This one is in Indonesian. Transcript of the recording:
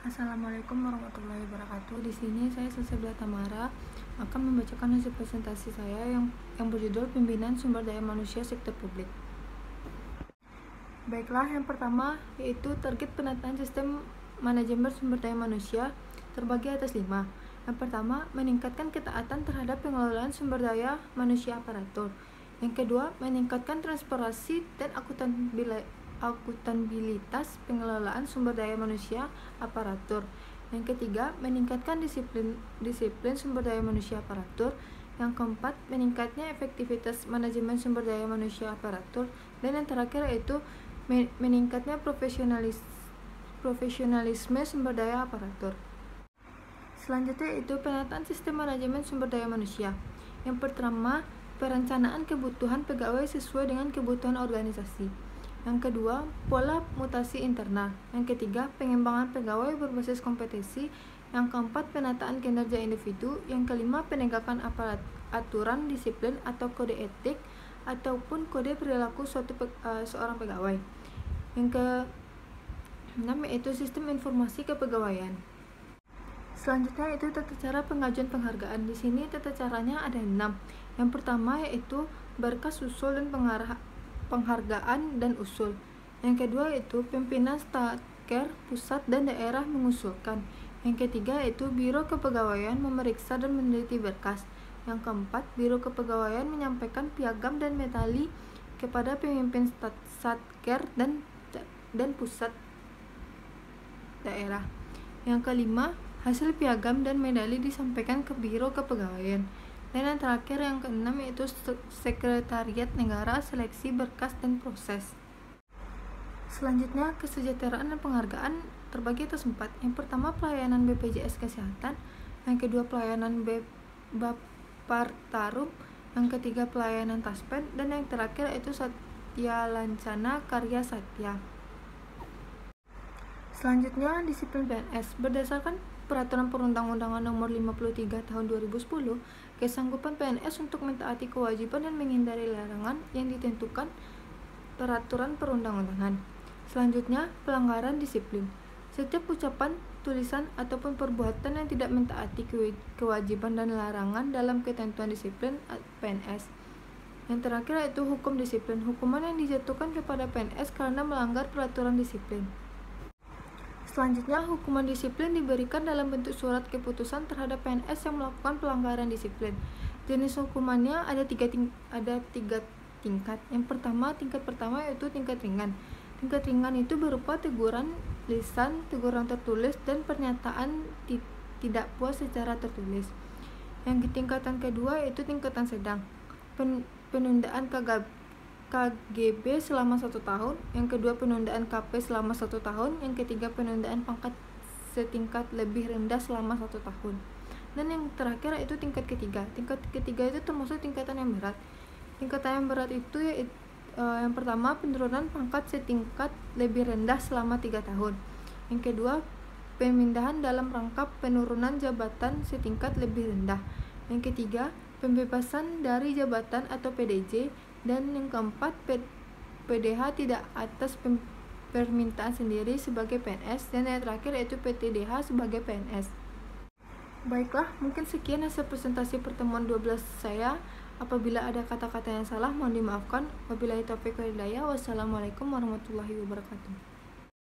Assalamualaikum warahmatullahi wabarakatuh. Di sini saya Selsebila Tamara akan membacakan hasil presentasi saya yang berjudul Pembinaan Sumber Daya Manusia Sektor Publik. Baiklah, yang pertama yaitu target penataan sistem manajemen sumber daya manusia terbagi atas 5. Yang pertama, meningkatkan ketaatan terhadap pengelolaan sumber daya manusia aparatur. Yang kedua, meningkatkan transparansi dan akutabilitas pengelolaan sumber daya manusia aparatur. Yang ketiga, meningkatkan disiplin sumber daya manusia aparatur. Yang keempat, meningkatnya efektivitas manajemen sumber daya manusia aparatur. Dan yang terakhir yaitu meningkatnya profesionalisme sumber daya aparatur. Selanjutnya itu penataan sistem manajemen sumber daya manusia. Yang pertama, perencanaan kebutuhan pegawai sesuai dengan kebutuhan organisasi. Yang kedua, pola mutasi internal. Yang ketiga, pengembangan pegawai berbasis kompetensi. Yang keempat, penataan kinerja individu. Yang kelima, penegakan aturan disiplin atau kode etik ataupun kode perilaku seorang pegawai. Yang keenam yaitu sistem informasi kepegawaian. Selanjutnya itu tata cara pengajuan penghargaan. Di sini tata caranya ada 6. Yang pertama yaitu berkas usul dan penghargaan dan usul. Yang kedua yaitu pimpinan Statker pusat dan daerah mengusulkan. Yang ketiga yaitu Biro Kepegawaian memeriksa dan meneliti berkas. Yang keempat, Biro Kepegawaian menyampaikan piagam dan medali kepada pemimpin Statker dan pusat daerah. Yang kelima, hasil piagam dan medali disampaikan ke Biro Kepegawaian. Dan yang terakhir yang keenam yaitu Sekretariat Negara seleksi berkas dan proses. Selanjutnya kesejahteraan dan penghargaan terbagi atas 4. Yang pertama pelayanan BPJS Kesehatan, yang kedua pelayanan Bapartarum, yang ketiga pelayanan Taspen, dan yang terakhir yaitu Satya Lancana Karya Satya. Selanjutnya disiplin PNS. Berdasarkan Peraturan Perundang-undangan Nomor 53 Tahun 2010, kesanggupan PNS untuk mentaati kewajiban dan menghindari larangan yang ditentukan peraturan perundang-undangan. Selanjutnya, pelanggaran disiplin. Setiap ucapan, tulisan, ataupun perbuatan yang tidak mentaati kewajiban dan larangan dalam ketentuan disiplin PNS. Yang terakhir yaitu hukum disiplin. Hukuman yang dijatuhkan kepada PNS karena melanggar peraturan disiplin. Selanjutnya, hukuman disiplin diberikan dalam bentuk surat keputusan terhadap PNS yang melakukan pelanggaran disiplin. Jenis hukumannya ada tiga tingkat. Yang pertama, tingkat pertama yaitu tingkat ringan. Tingkat ringan itu berupa teguran lisan, teguran tertulis, dan pernyataan tidak puas secara tertulis. Yang tingkatan kedua yaitu tingkatan sedang. Penundaan KGB selama 1 tahun, yang kedua penundaan KP selama 1 tahun, yang ketiga penundaan pangkat setingkat lebih rendah selama 1 tahun. Dan yang terakhir yaitu tingkat ketiga. Tingkat ketiga itu termasuk tingkatan yang berat. Tingkatan yang berat itu yang pertama penurunan pangkat setingkat lebih rendah selama 3 tahun. Yang kedua pemindahan dalam rangka penurunan jabatan setingkat lebih rendah. Yang ketiga pembebasan dari jabatan atau PDJ. Dan yang keempat, PDH tidak atas permintaan sendiri sebagai PNS. Dan yang terakhir yaitu PTDH sebagai PNS. Baiklah, mungkin sekian hasil presentasi pertemuan 12 saya. Apabila ada kata-kata yang salah, mohon dimaafkan. Wabillahi taufiq wal hidayah. Wassalamualaikum warahmatullahi wabarakatuh.